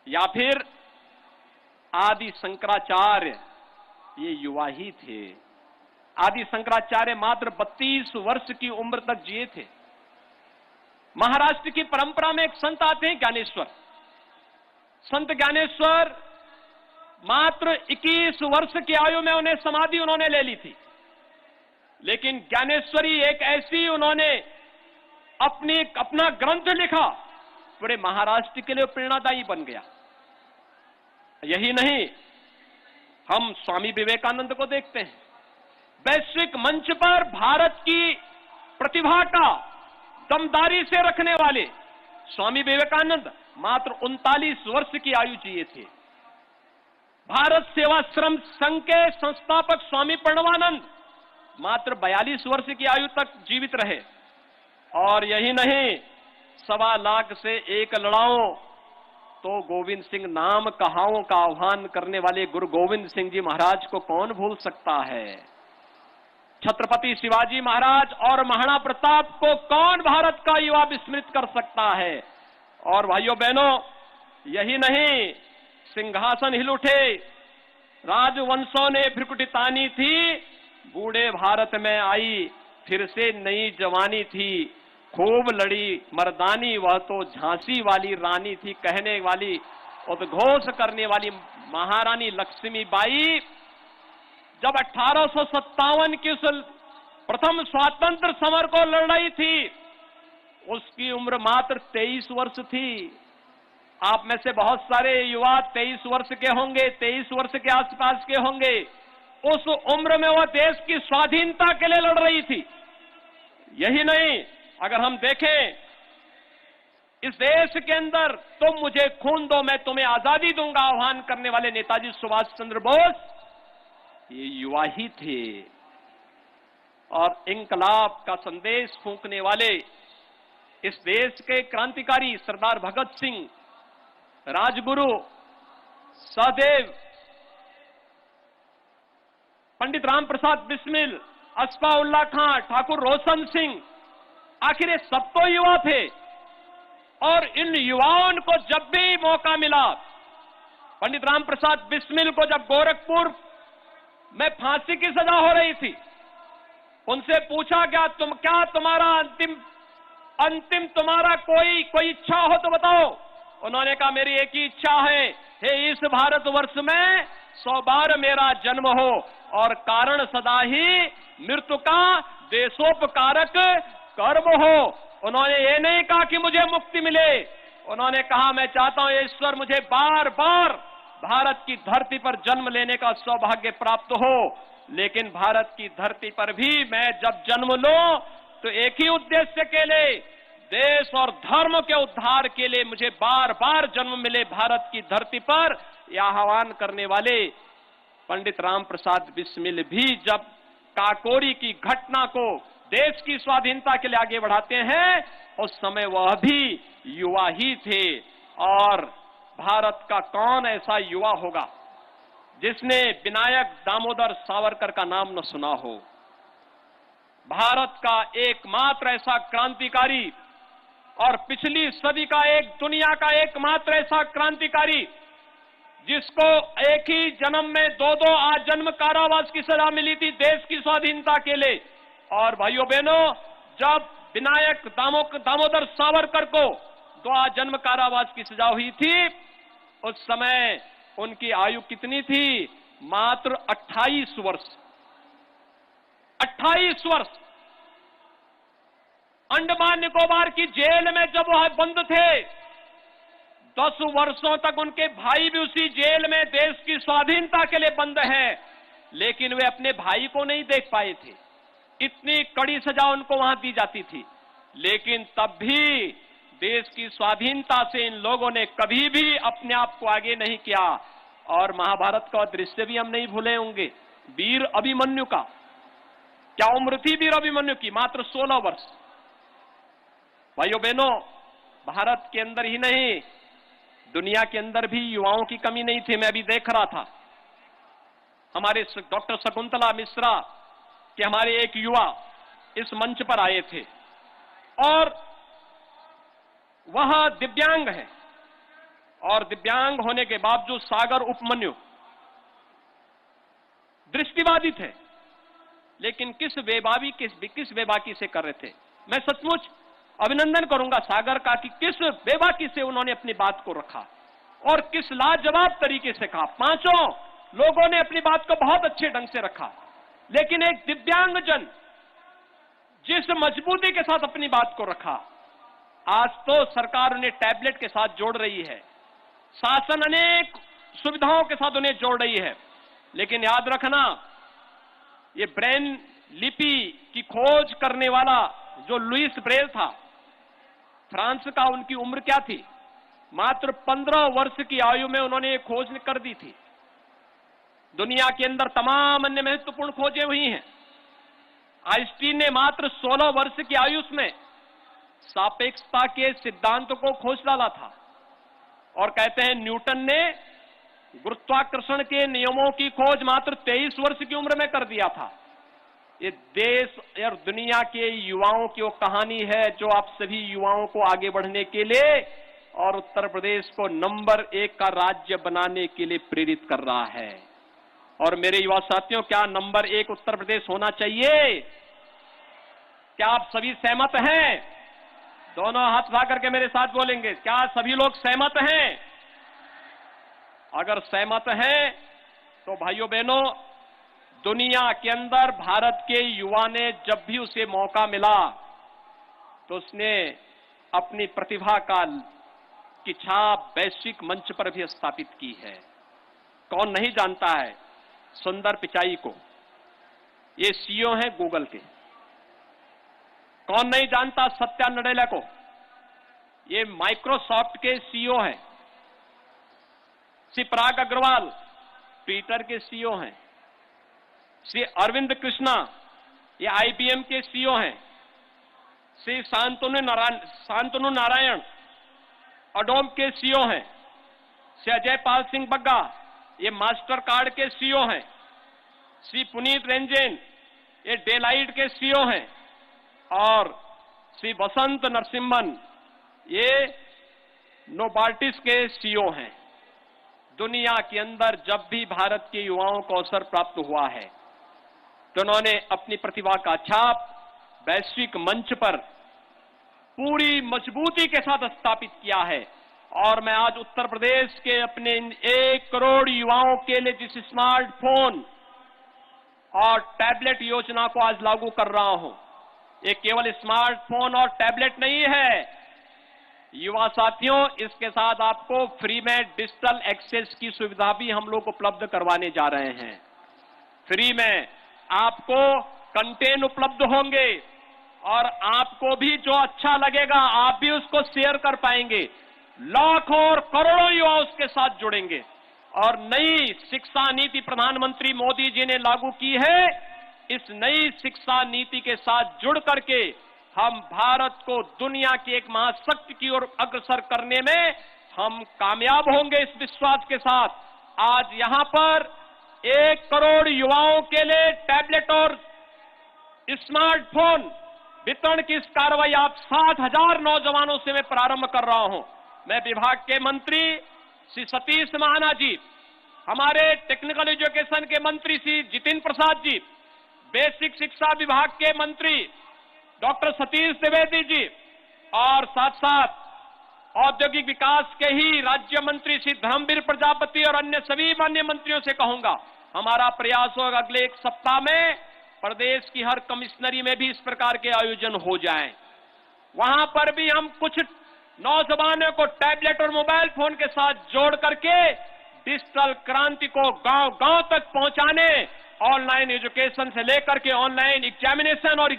या फिर आदि शंकराचार्य ये युवा ही थे। आदि शंकराचार्य मात्र 32 वर्ष की उम्र तक जिए थे। महाराष्ट्र की परंपरा में एक संत आते हैं ज्ञानेश्वर। संत ज्ञानेश्वर मात्र 21 वर्ष की आयु में उन्हें समाधि उन्होंने ले ली थी। लेकिन ज्ञानेश्वरी एक ऐसी उन्होंने अपना ग्रंथ लिखा, पूरे महाराष्ट्र के लिए प्रेरणादायी बन गया। यही नहीं, हम स्वामी विवेकानंद को देखते हैं वैश्विक मंच पर भारत की प्रतिभा का दमदारी से रखने वाले स्वामी विवेकानंद मात्र 39 वर्ष की आयु जिए थे। भारत सेवाश्रम संघ के संस्थापक स्वामी प्रणवानंद मात्र 42 वर्ष की आयु तक जीवित रहे। और यही नहीं, 1.25 लाख से एक लड़ाओ तो गोविंद सिंह नाम कहाओं का आह्वान करने वाले गुरु गोविंद सिंह जी महाराज को कौन भूल सकता है। छत्रपति शिवाजी महाराज और महाराणा प्रताप को कौन भारत का युवा विस्मृत कर सकता है। और भाइयों बहनों, यही नहीं, सिंहासन हिल उठे, राजवंशों ने भ्रुकुटी तानी थी, बूढ़े भारत में आई फिर से नई जवानी थी, खूब लड़ी मर्दानी वह तो झांसी वाली रानी थी, कहने वाली उद्घोष करने वाली महारानी लक्ष्मीबाई जब 1857 की उस प्रथम स्वातंत्र समर को लड़ रही थी, उसकी उम्र मात्र 23 वर्ष थी। आप में से बहुत सारे युवा 23 वर्ष के होंगे, 23 वर्ष के आसपास के होंगे। उस उम्र में वह देश की स्वाधीनता के लिए लड़ रही थी। यही नहीं, अगर हम देखें इस देश के अंदर, तुम मुझे खून दो मैं तुम्हें आजादी दूंगा आह्वान करने वाले नेताजी सुभाष चंद्र बोस ये युवा ही थे। और इंकलाब का संदेश फूंकने वाले इस देश के क्रांतिकारी सरदार भगत सिंह, राजगुरु, सहदेव, पंडित राम प्रसाद बिस्मिल, अस्फाउल्लाह खां, ठाकुर रोशन सिंह, आखिर ये सब तो युवा थे। और इन युवाओं को जब भी मौका मिला, पंडित राम प्रसाद बिस्मिल को जब गोरखपुर में फांसी की सजा हो रही थी, उनसे पूछा क्या तुम्हारा अंतिम तुम्हारा कोई इच्छा हो तो बताओ। उन्होंने कहा मेरी एक ही इच्छा है, हे इस भारतवर्ष में 100 बार मेरा जन्म हो और कारण सदा ही मृत्यु का देशोपकारक कर्म हो। उन्होंने ये नहीं कहा कि मुझे मुक्ति मिले, उन्होंने कहा मैं चाहता हूं ईश्वर मुझे बार बार भारत की धरती पर जन्म लेने का सौभाग्य प्राप्त हो, लेकिन भारत की धरती पर भी मैं जब जन्म लूं तो एक ही उद्देश्य के लिए, देश और धर्म के उद्धार के लिए मुझे बार बार जन्म मिले भारत की धरती पर। यह आह्वान करने वाले पंडित राम प्रसाद बिस्मिल भी जब काकोरी की घटना को देश की स्वाधीनता के लिए आगे बढ़ाते हैं, उस समय वह भी युवा ही थे। और भारत का कौन ऐसा युवा होगा जिसने विनायक दामोदर सावरकर का नाम न सुना हो। भारत का एकमात्र ऐसा क्रांतिकारी और पिछली सदी का दुनिया का एकमात्र ऐसा क्रांतिकारी जिसको एक ही जन्म में 2 आजन्म कारावास की सजा मिली थी देश की स्वाधीनता के लिए। और भाइयों बहनों, जब विनायक दामोदर सावरकर को 2 आजन्म कारावास की सजा हुई थी, उस समय उनकी आयु कितनी थी? मात्र 28 वर्ष। 28 वर्ष। अंडमान निकोबार की जेल में जब वह बंद थे, 10 वर्षों तक उनके भाई भी उसी जेल में देश की स्वाधीनता के लिए बंद हैं, लेकिन वे अपने भाई को नहीं देख पाए थे। इतनी कड़ी सजा उनको वहां दी जाती थी, लेकिन तब भी देश की स्वाधीनता से इन लोगों ने कभी भी अपने आप को आगे नहीं किया। और महाभारत का दृश्य भी हम नहीं भूले होंगे, वीर अभिमन्यु का। क्या उम्र थी वीर अभिमन्यु की? मात्र 16 वर्ष। भाइयों बहनों, भारत के अंदर ही नहीं, दुनिया के अंदर भी युवाओं की कमी नहीं थी। मैं अभी देख रहा था, हमारे डॉक्टर शकुंतला मिश्रा के हमारे एक युवा इस मंच पर आए थे और वह दिव्यांग है, और दिव्यांग होने के बावजूद सागर उपमन्यु दृष्टिबाधित है, लेकिन किस बेबाकी से कर रहे थे। मैं सचमुच अभिनंदन करूंगा सागर का कि किस बेबाकी से उन्होंने अपनी बात को रखा और किस लाजवाब तरीके से कहा। 5 लोगों ने अपनी बात को बहुत अच्छे ढंग से रखा, लेकिन एक दिव्यांगजन जिस मजबूती के साथ अपनी बात को रखा। आज तो सरकार उन्हें टैबलेट के साथ जोड़ रही है, शासन अनेक सुविधाओं के साथ उन्हें जोड़ रही है, लेकिन याद रखना ये ब्रेन लिपि की खोज करने वाला जो लुइस ब्रेल था, फ्रांस का, उनकी उम्र क्या थी? मात्र 15 वर्ष की आयु में उन्होंने ये खोज कर दी थी। दुनिया के अंदर तमाम अन्य महत्वपूर्ण खोजें हुई हैं। आइंस्टीन ने मात्र 16 वर्ष की आयु में सापेक्षता के सिद्धांत को खोज डाला था। और कहते हैं न्यूटन ने गुरुत्वाकर्षण के नियमों की खोज मात्र 23 वर्ष की उम्र में कर दिया था। ये देश और दुनिया के युवाओं की वो कहानी है जो आप सभी युवाओं को आगे बढ़ने के लिए और उत्तर प्रदेश को नंबर 1 का राज्य बनाने के लिए प्रेरित कर रहा है। और मेरे युवा साथियों, क्या नंबर 1 उत्तर प्रदेश होना चाहिए? क्या आप सभी सहमत हैं? दोनों हाथ उठा करके मेरे साथ बोलेंगे, क्या सभी लोग सहमत हैं? अगर सहमत हैं तो भाइयों बहनों, दुनिया के अंदर भारत के युवा ने जब भी उसे मौका मिला तो उसने अपनी प्रतिभा की छाप वैश्विक मंच पर भी स्थापित की है। कौन नहीं जानता है सुंदर पिचाई को? ये सीईओ हैं गूगल के। कौन नहीं जानता सत्या नडेला को? ये माइक्रोसॉफ्ट के सीईओ हैं। श्री पराग अग्रवाल ट्विटर के सीईओ हैं। श्री अरविंद कृष्णा ये आईबीएम के सीईओ हैं। श्री शांतनु नारायण अडोम के सीईओ हैं। श्री अजय पाल सिंह बग्गा ये मास्टर कार्ड के सीईओ हैं। श्री पुनीत रंजन ये डेलाइट के सीईओ हैं। और श्री वसंत नरसिम्हन ये नोबार्टिस के सीईओ हैं। दुनिया के अंदर जब भी भारत के युवाओं को अवसर प्राप्त हुआ है तो उन्होंने अपनी प्रतिभा का छाप वैश्विक मंच पर पूरी मजबूती के साथ स्थापित किया है। और मैं आज उत्तर प्रदेश के अपने 1 करोड़ युवाओं के लिए जिस स्मार्टफोन और टैबलेट योजना को आज लागू कर रहा हूं, ये केवल स्मार्टफोन और टैबलेट नहीं है युवा साथियों, इसके साथ आपको फ्री में डिजिटल एक्सेस की सुविधा भी हम लोग उपलब्ध करवाने जा रहे हैं। फ्री में आपको कंटेंट उपलब्ध होंगे और आपको भी जो अच्छा लगेगा आप भी उसको शेयर कर पाएंगे। लाखों और करोड़ों युवा उसके साथ जुड़ेंगे। और नई शिक्षा नीति प्रधानमंत्री मोदी जी ने लागू की है। इस नई शिक्षा नीति के साथ जुड़ करके हम भारत को दुनिया की एक महाशक्ति की ओर अग्रसर करने में हम कामयाब होंगे। इस विश्वास के साथ आज यहां पर 1 करोड़ युवाओं के लिए टैबलेट और स्मार्टफोन वितरण की इस कार्रवाई आप 60,000 नौजवानों से मैं प्रारंभ कर रहा हूं। मैं विभाग के मंत्री श्री सतीश महाना जी, हमारे टेक्निकल एजुकेशन के मंत्री श्री जितिन प्रसाद जी, बेसिक शिक्षा विभाग के मंत्री डॉक्टर सतीश द्विवेदी जी और साथ साथ औद्योगिक विकास के ही राज्य मंत्री श्री धर्मवीर प्रजापति और अन्य सभी माननीय मंत्रियों से कहूंगा, हमारा प्रयास होगा अगले 1 सप्ताह में प्रदेश की हर कमिश्नरी में भी इस प्रकार के आयोजन हो जाएं। वहां पर भी हम कुछ नौजवानों को टैबलेट और मोबाइल फोन के साथ जोड़ करके डिजिटल क्रांति को गांव-गांव तक पहुंचाने, ऑनलाइन एजुकेशन से लेकर के ऑनलाइन एग्जामिनेशन और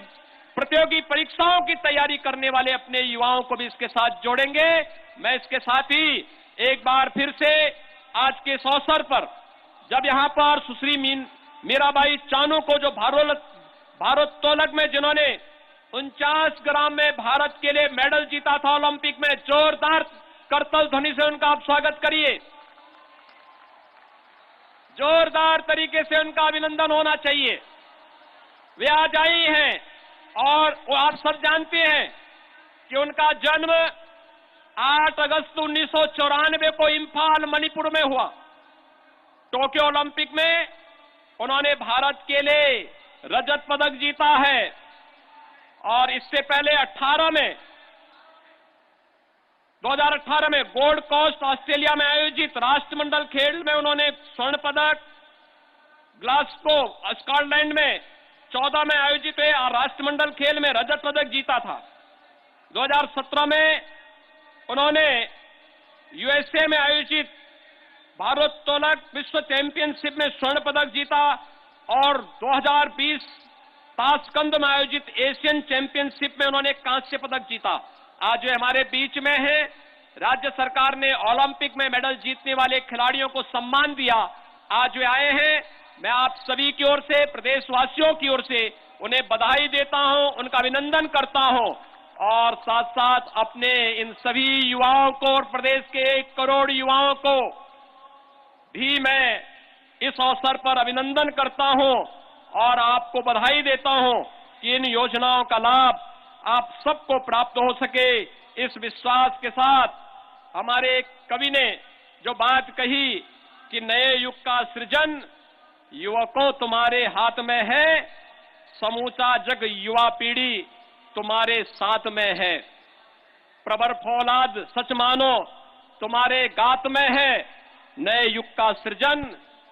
प्रतियोगी परीक्षाओं की तैयारी करने वाले अपने युवाओं को भी इसके साथ जोड़ेंगे। मैं इसके साथ ही एक बार फिर से आज के इस अवसर पर जब यहां पर सुश्री मीराबाई चानू को जो भारोत्तोलक में जिन्होंने 49 ग्राम में भारत के लिए मेडल जीता था ओलंपिक में, जोरदार करतल ध्वनि से उनका आप स्वागत करिए। जोरदार तरीके से उनका अभिनंदन होना चाहिए। वे आज आई हैं और वो आप सब जानते हैं कि उनका जन्म 8 अगस्त 1994 को इंफाल मणिपुर में हुआ। टोक्यो ओलंपिक में उन्होंने भारत के लिए रजत पदक जीता है और इससे पहले 2018 में गोल्ड कोस्ट ऑस्ट्रेलिया में आयोजित राष्ट्रमंडल खेल में उन्होंने स्वर्ण पदक, ग्लासगो स्कॉटलैंड में 14 में आयोजित हुए राष्ट्रमंडल खेल में रजत पदक जीता था। 2017 में उन्होंने यूएसए में आयोजित भारोत्तोलक विश्व चैंपियनशिप में स्वर्ण पदक जीता और 2020 ताशकंद में आयोजित एशियन चैंपियनशिप में उन्होंने कांस्य पदक जीता। आज वे हमारे बीच में हैं। राज्य सरकार ने ओलंपिक में मेडल जीतने वाले खिलाड़ियों को सम्मान दिया। आज वे आए हैं। मैं आप सभी की ओर से, प्रदेशवासियों की ओर से उन्हें बधाई देता हूं, उनका अभिनंदन करता हूं और साथ साथ अपने इन सभी युवाओं को और प्रदेश के 1 करोड़ युवाओं को भी मैं इस अवसर पर अभिनंदन करता हूं और आपको बधाई देता हूं कि इन योजनाओं का लाभ आप सबको प्राप्त हो सके। इस विश्वास के साथ हमारे कवि ने जो बात कही कि नए युग का सृजन युवकों तुम्हारे हाथ में है, समूचा जग युवा पीढ़ी तुम्हारे साथ में है। प्रवर फौलाद सच मानो तुम्हारे गात में है, नए युग का सृजन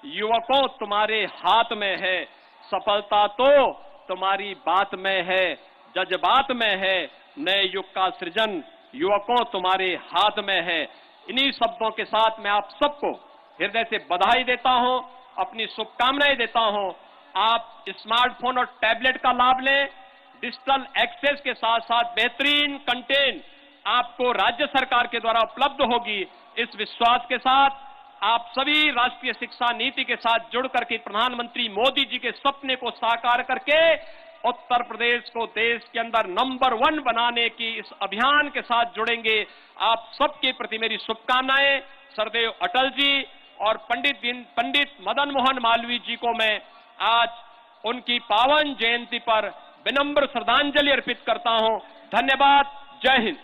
युवकों तुम्हारे हाथ में है। सफलता तो तुम्हारी बात में है, जज्बात में है, नए युग का सृजन युवकों तुम्हारे हाथ में है। इन्हीं शब्दों के साथ मैं आप सबको हृदय से बधाई देता हूं, अपनी शुभकामनाएं देता हूं। आप स्मार्टफोन और टैबलेट का लाभ लें। डिजिटल एक्सेस के साथ साथ बेहतरीन कंटेंट आपको राज्य सरकार के द्वारा उपलब्ध होगी। इस विश्वास के साथ आप सभी राष्ट्रीय शिक्षा नीति के साथ जुड़ करके प्रधानमंत्री मोदी जी के सपने को साकार करके उत्तर प्रदेश को देश के अंदर नंबर 1 बनाने की इस अभियान के साथ जुड़ेंगे। आप सबके प्रति मेरी शुभकामनाएं। सरदेव अटल जी और पंडित मदन मोहन मालवीय जी को मैं आज उनकी पावन जयंती पर विनम्र श्रद्धांजलि अर्पित करता हूं। धन्यवाद। जय हिंद।